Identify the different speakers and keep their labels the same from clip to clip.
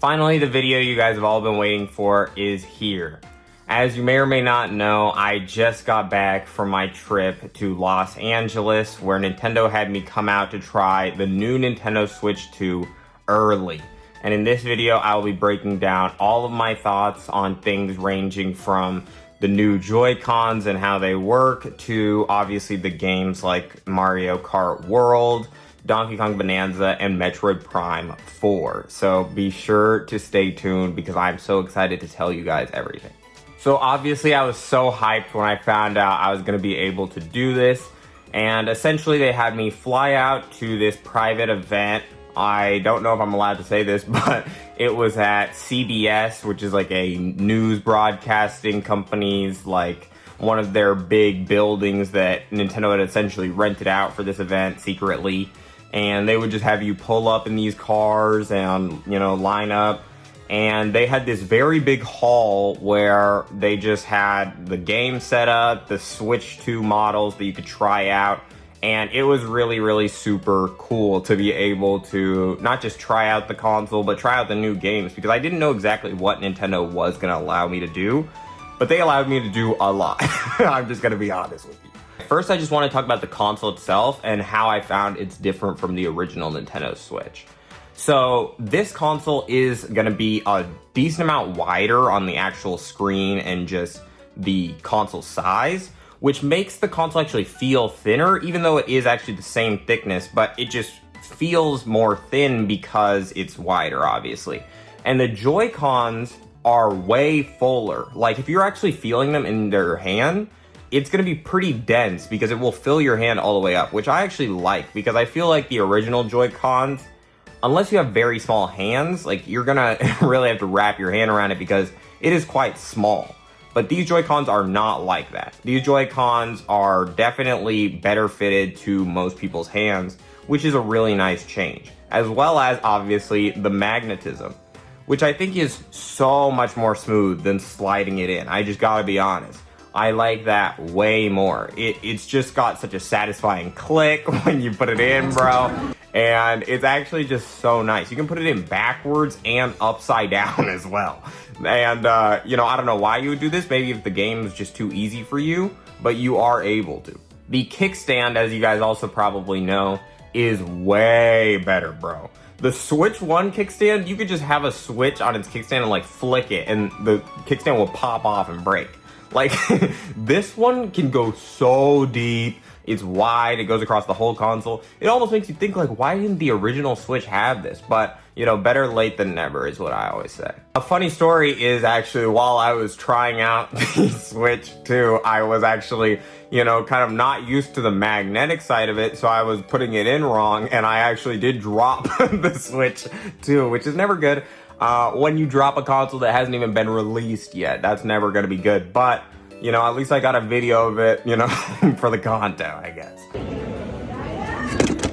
Speaker 1: Finally, the video you guys have all been waiting for is here. As you may or may not know, I just got back from my trip to Los Angeles, where Nintendo had me come out to try the new Nintendo Switch 2 early. And in this video, I will be breaking down all of my thoughts on things ranging from the new Joy-Cons and how they work to obviously the games like Mario Kart World, Donkey Kong Bananza, and Metroid Prime 4. So be sure to stay tuned because I'm so excited to tell you guys everything. So obviously I was so hyped when I found out I was going to be able to do this. And essentially they had me fly out to this private event. I don't know if I'm allowed to say this, but it was at CBS, which is like a news broadcasting company's like one of their big buildings that Nintendo had essentially rented out for this event secretly. And they would just have you pull up in these cars and, you know, line up. And they had this very big hall where they just had the game set up, the Switch 2 models that you could try out. And it was really, really super cool to be able to not just try out the console, but try out the new games. Because I didn't know exactly what Nintendo was going to allow me to do. But they allowed me to do a lot. I'm just going to be honest with you. First, I just want to talk about the console itself and how I found it's different from the original Nintendo Switch. So this console is going to be a decent amount wider on the actual screen and just the console size, which makes the console actually feel thinner, even though it is actually the same thickness, but it just feels more thin because it's wider, obviously. And the Joy-Cons are way fuller. Like, if you're actually feeling them in their hand, it's going to be pretty dense because it will fill your hand all the way up, which I actually like because I feel like the original Joy-Cons, unless you have very small hands, like you're going to really have to wrap your hand around it because it is quite small. But these Joy-Cons are not like that. These Joy-Cons are definitely better fitted to most people's hands, which is a really nice change. As well as, obviously, the magnetism, which I think is so much more smooth than sliding it in. I just gotta be honest. I like that way more. It's just got such a satisfying click when you put it in, bro. And it's actually just so nice. You can put it in backwards and upside down as well. And, you know, I don't know why you would do this. Maybe if the game is just too easy for you, but you are able to. The kickstand, as you guys also probably know, is way better, bro. The Switch 1 kickstand, you could just have a switch on its kickstand and like flick it and the kickstand will pop off and break. Like, this one can go so deep. It's wide. It goes across the whole console. It almost makes you think, like, why didn't the original Switch have this? But, you know, better late than never is what I always say. A funny story is actually while I was trying out the Switch 2, I was actually, you know, kind of not used to the magnetic side of it. So I was putting it in wrong. And I actually did drop the Switch 2, which is never good. When you drop a console that hasn't even been released yet, that's never going to be good. But, you know, at least I got a video of it, you know, for the content, I guess.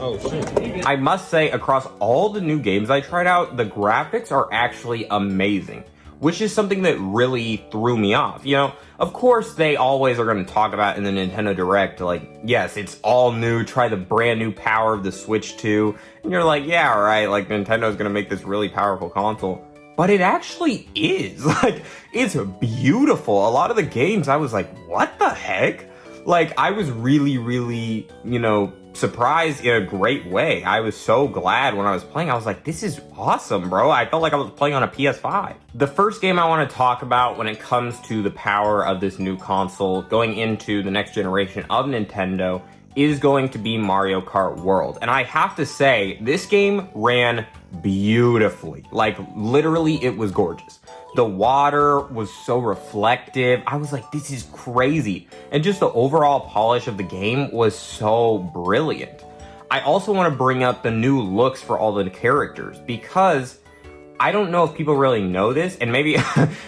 Speaker 1: Oh, shit. I must say, across all the new games I tried out, the graphics are actually amazing, which is something that really threw me off. You know, of course, they always are going to talk about in the Nintendo Direct, like, yes, it's all new, try the brand new power of the Switch 2. And you're like, yeah, right, like, Nintendo's going to make this really powerful console. But it actually is. Like, it's beautiful. A lot of the games, I was like, what the heck? Like, I was really, really, you know, surprised in a great way. I was so glad when I was playing. I was like, this is awesome, bro. I felt like I was playing on a PS5. The first game I want to talk about when it comes to the power of this new console going into the next generation of Nintendo is going to be Mario Kart World. And I have to say, this game ran beautifully. Like, literally, it was gorgeous. The water was so reflective. I was like, this is crazy. And just the overall polish of the game was so brilliant. I also want to bring up the new looks for all the characters because I don't know if people really know this. And maybe,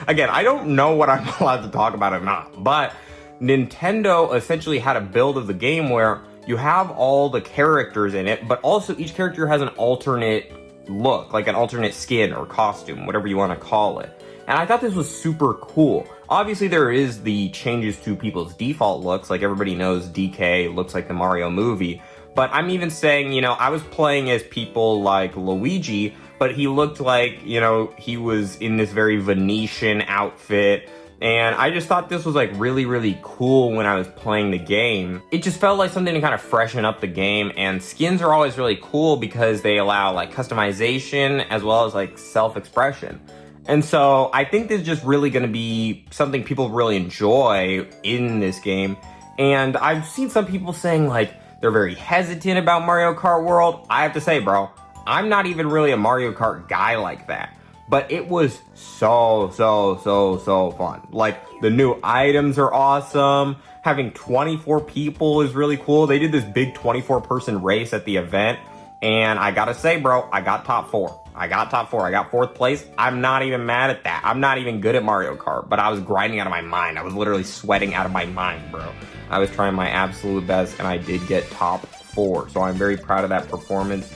Speaker 1: again, I don't know what I'm allowed to talk about or not. But Nintendo essentially had a build of the game where you have all the characters in it, but also each character has an alternate look, like an alternate skin or costume, whatever you want to call it. And I thought this was super cool. Obviously, there is the changes to people's default looks, like everybody knows DK looks like the Mario movie. But I'm even saying, you know, I was playing as people like Luigi, but he looked like, you know, he was in this very Venetian outfit. And I just thought this was like really, really cool when I was playing the game. It just felt like something to kind of freshen up the game, and skins are always really cool because they allow like customization as well as like self-expression. And so I think this is just really going to be something people really enjoy in this game. And I've seen some people saying like they're very hesitant about Mario Kart World. I have to say, bro, I'm not even really a Mario Kart guy like that. But it was so fun. Like, the new items are awesome. Having 24 people is really cool. They did this big 24-person race at the event. And I gotta say, bro, I got top 4. I got 4th place. I'm not even mad at that. I'm not even good at Mario Kart, but I was grinding out of my mind. I was literally sweating out of my mind, bro. I was trying my absolute best, and I did get top 4. So I'm very proud of that performance.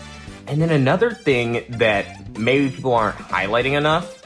Speaker 1: And then another thing that maybe people aren't highlighting enough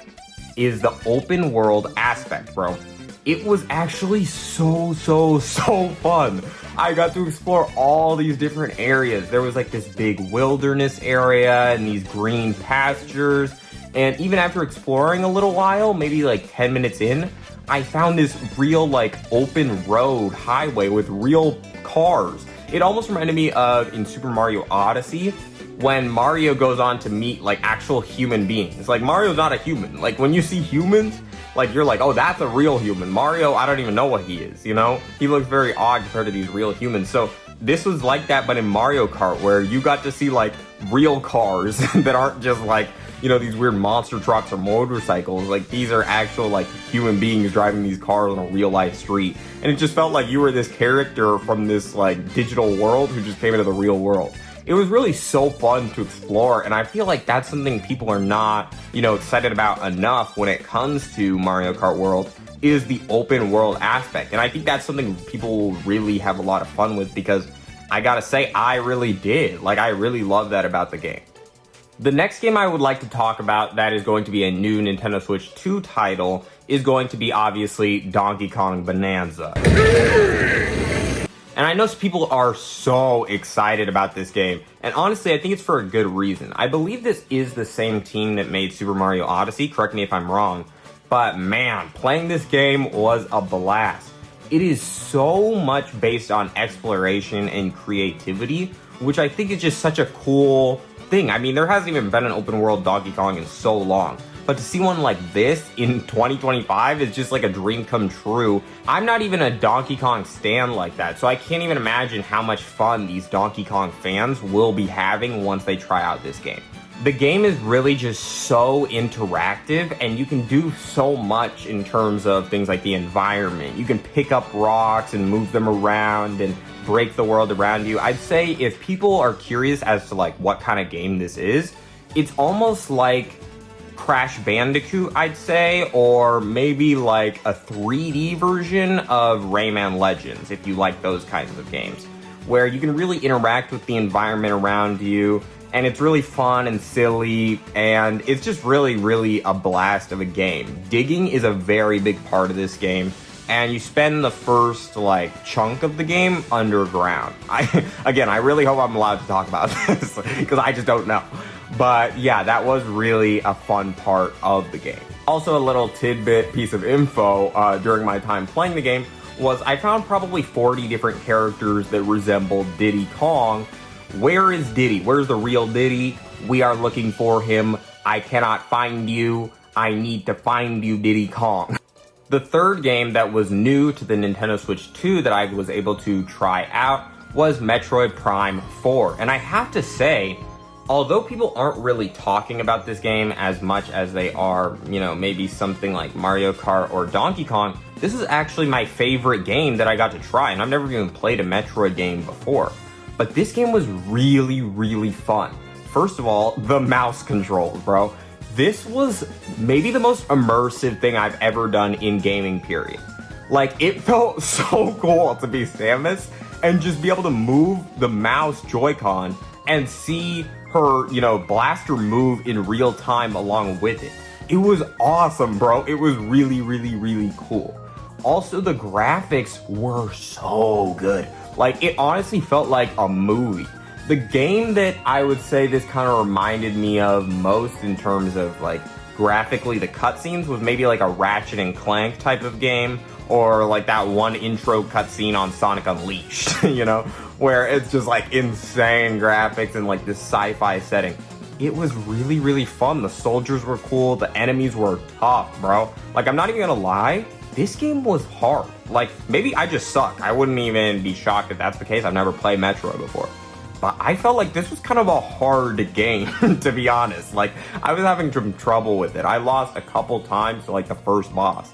Speaker 1: is the open world aspect, bro. It was actually so fun. I got to explore all these different areas. There was like this big wilderness area and these green pastures. And even after exploring a little while, maybe like 10 minutes in, I found this real like open road highway with real cars. It almost reminded me of in Super Mario Odyssey, when Mario goes on to meet like actual human beings. Like, Mario's not a human. Like, when you see humans, like, you're like, oh, that's a real human. Mario, I don't even know what he is, you know? He looks very odd compared to these real humans. So this was like that, but in Mario Kart, where you got to see like real cars that aren't just like, you know, these weird monster trucks or motorcycles. Like, these are actual like human beings driving these cars on a real life street. And it just felt like you were this character from this like digital world who just came into the real world. It was really so fun to explore, and I feel like that's something people are not, you know, excited about enough when it comes to Mario Kart World, is the open world aspect. And I think that's something people will really have a lot of fun with, because I gotta say, I really did. Like, I really love that about the game. The next game I would like to talk about that is going to be a new Nintendo Switch 2 title is going to be obviously Donkey Kong Bonanza. And I know some people are so excited about this game, and honestly, I think it's for a good reason. I believe this is the same team that made Super Mario Odyssey, correct me if I'm wrong, but man, playing this game was a blast. It is so much based on exploration and creativity, which I think is just such a cool thing. I mean, there hasn't even been an open world Donkey Kong in so long. But to see one like this in 2025 is just like a dream come true. I'm not even a Donkey Kong stan like that, so I can't even imagine how much fun these Donkey Kong fans will be having once they try out this game. The game is really just so interactive, and you can do so much in terms of things like the environment. You can pick up rocks and move them around and break the world around you. I'd say if people are curious as to like what kind of game this is, it's almost like Crash Bandicoot, I'd say, or maybe like a 3D version of Rayman Legends, if you like those kinds of games, where you can really interact with the environment around you, and it's really fun and silly, and it's just really a blast of a game. Digging is a very big part of this game, and you spend the first like chunk of the game underground. I really hope I'm allowed to talk about this, because I just don't know. But yeah, that was really a fun part of the game. Also, a little tidbit piece of info during my time playing the game was I found probably 40 different characters that resembled Diddy Kong. Where is Diddy? Where's the real Diddy? We are looking for him. I cannot find you. I need to find you, Diddy Kong. The third game that was new to the Nintendo Switch 2 that I was able to try out was Metroid Prime 4. And I have to say, although people aren't really talking about this game as much as they are, you know, maybe something like Mario Kart or Donkey Kong, this is actually my favorite game that I got to try, and I've never even played a Metroid game before. But this game was really fun. First of all, the mouse controls, bro. This was maybe the most immersive thing I've ever done in gaming, period. Like, it felt so cool to be Samus and just be able to move the mouse Joy-Con and see her, you know, blaster move in real time along with it. It was awesome, bro. It was really cool. Also, the graphics were so good. Like, it honestly felt like a movie. The game that I would say this kind of reminded me of most in terms of like graphically the cutscenes was maybe like a Ratchet and Clank type of game, or like that one intro cutscene on Sonic Unleashed, you know, where it's just like insane graphics and like this sci-fi setting. It was really, really fun. The soldiers were cool. The enemies were tough, bro. Like, I'm not even gonna lie, this game was hard. Like, maybe I just suck. I wouldn't even be shocked if that's the case. I've never played Metroid before. But I felt like this was kind of a hard game, to be honest. Like, I was having some trouble with it. I lost a couple times to, like, the first boss.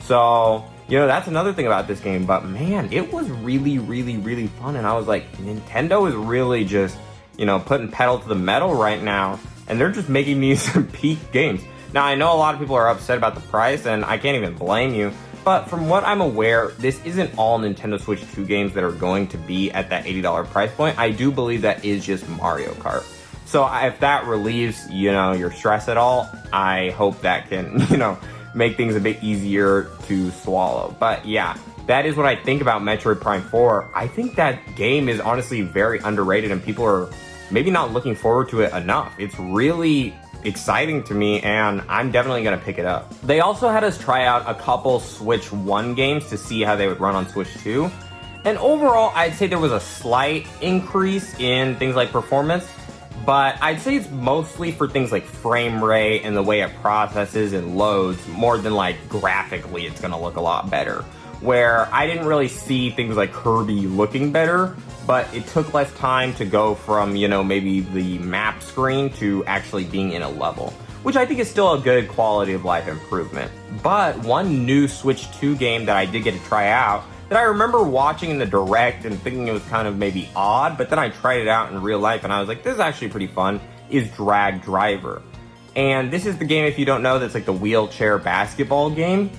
Speaker 1: So, you know, that's another thing about this game. But, man, it was really, really, really fun. And I was like, Nintendo is really just, you know, putting pedal to the metal right now. And they're just making these peak games. Now, I know a lot of people are upset about the price, and I can't even blame you. But from what I'm aware, this isn't all Nintendo Switch 2 games that are going to be at that $80 price point. I do believe that is just Mario Kart. So if that relieves, you know, your stress at all, I hope that can, you know, make things a bit easier to swallow. But yeah, that is what I think about Metroid Prime 4. I think that game is honestly very underrated and people are maybe not looking forward to it enough. It's really exciting to me, and I'm definitely gonna pick it up. They also had us try out a couple Switch 1 games to see how they would run on Switch 2. And overall, I'd say there was a slight increase in things like performance, but I'd say it's mostly for things like frame rate and the way it processes and loads, more than like graphically it's gonna look a lot better. Where I didn't really see things like Kirby looking better, but it took less time to go from, you know, maybe the map screen to actually being in a level, which I think is still a good quality of life improvement. But one new Switch 2 game that I did get to try out that I remember watching in the Direct and thinking it was kind of maybe odd, but then I tried it out in real life and I was like, this is actually pretty fun, is Drag Driver. And this is the game, if you don't know, that's like the wheelchair basketball game.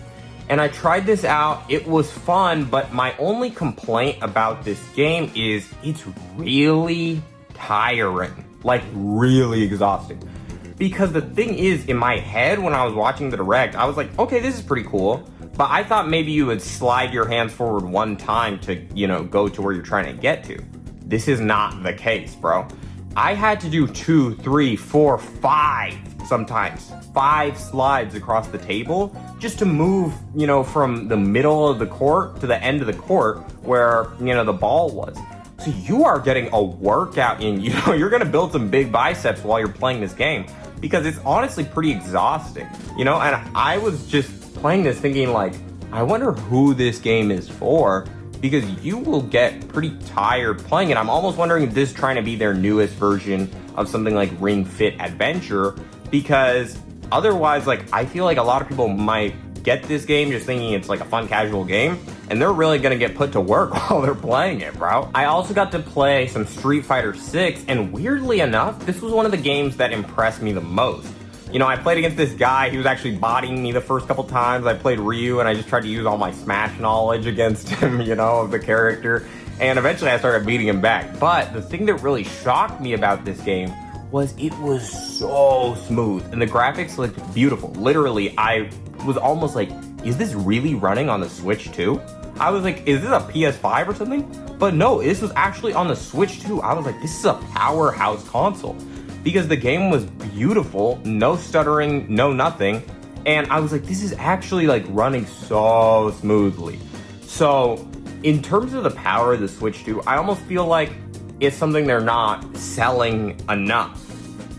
Speaker 1: And I tried this out, it was fun, but my only complaint about this game is it's really tiring, like really exhausting. Because the thing is, in my head, when I was watching the Direct, I was like, okay, this is pretty cool, but I thought maybe you would slide your hands forward one time to, you know, go to where you're trying to get to. This is not the case, bro. I had to do 2, 3, 4, 5, sometimes 5 slides across the table just to move, you know, from the middle of the court to the end of the court where, you know, the ball was. So you are getting a workout in, you know, you're gonna build some big biceps while you're playing this game because it's honestly pretty exhausting, you know. And I was just playing this thinking like, I wonder who this game is for, because you will get pretty tired playing it. I'm almost wondering if this is trying to be their newest version of something like Ring Fit Adventure, because otherwise, like, I feel like a lot of people might get this game just thinking it's like a fun casual game, and they're really gonna get put to work while they're playing it, bro. I also got to play some Street Fighter 6, and weirdly enough, this was one of the games that impressed me the most. You know, I played against this guy, he was actually bodying me the first couple times. I played Ryu, and I just tried to use all my Smash knowledge against him, you know, of the character, and eventually I started beating him back. But the thing that really shocked me about this game was it was so smooth, and the graphics looked beautiful. Literally, I was almost like, is this really running on the Switch 2? I was like, is this a PS5 or something? But no, this was actually on the Switch 2. I was like, this is a powerhouse console, because the game was beautiful, no stuttering, no nothing, and I was like, this is actually like running so smoothly. So in terms of the power of the Switch 2, I almost feel like it's something they're not selling enough.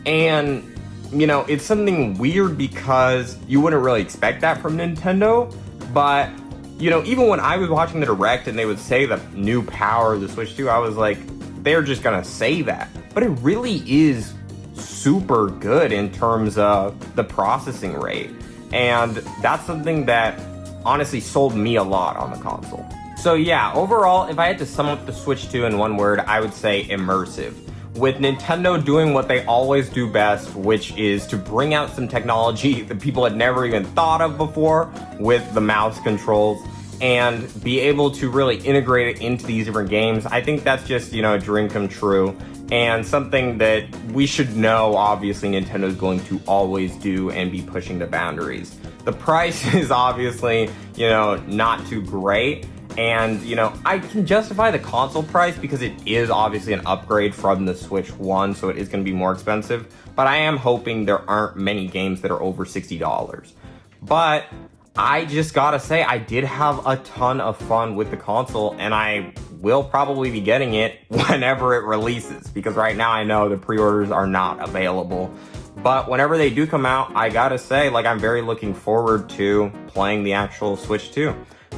Speaker 1: And, you know, it's something weird because you wouldn't really expect that from Nintendo, but, you know, even when I was watching the Direct and they would say the new power of the Switch 2, I was like, they're just gonna say that. But it really is super good in terms of the processing rate. And that's something that honestly sold me a lot on the console. So yeah, overall, if I had to sum up the Switch 2 in one word, I would say immersive. With Nintendo doing what they always do best, which is to bring out some technology that people had never even thought of before with the mouse controls, and be able to really integrate it into these different games. I think that's just, you know, a dream come true, and something that we should know, obviously, Nintendo is going to always do and be pushing the boundaries. The price is obviously, you know, not too great, And, you know, I can justify the console price because it is obviously an upgrade from the Switch 1, so it is going to be more expensive. But I am hoping there aren't many games that are over $60. But I just gotta say, I did have a ton of fun with the console, and I will probably be getting it whenever it releases, because right now I know the pre-orders are not available. But whenever they do come out, I gotta say, like, I'm very looking forward to playing the actual Switch 2.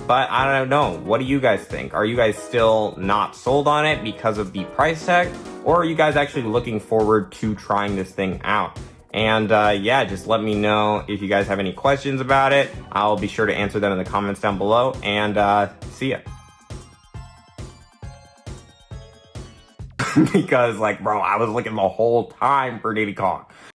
Speaker 1: But I don't know, what do you guys think? Are you guys still not sold on it because of the price tag? Or are you guys actually looking forward to trying this thing out? And yeah, just let me know if you guys have any questions about it. I'll be sure to answer them in the comments down below. And see ya. Because, like, bro, I was looking the whole time for Diddy Kong.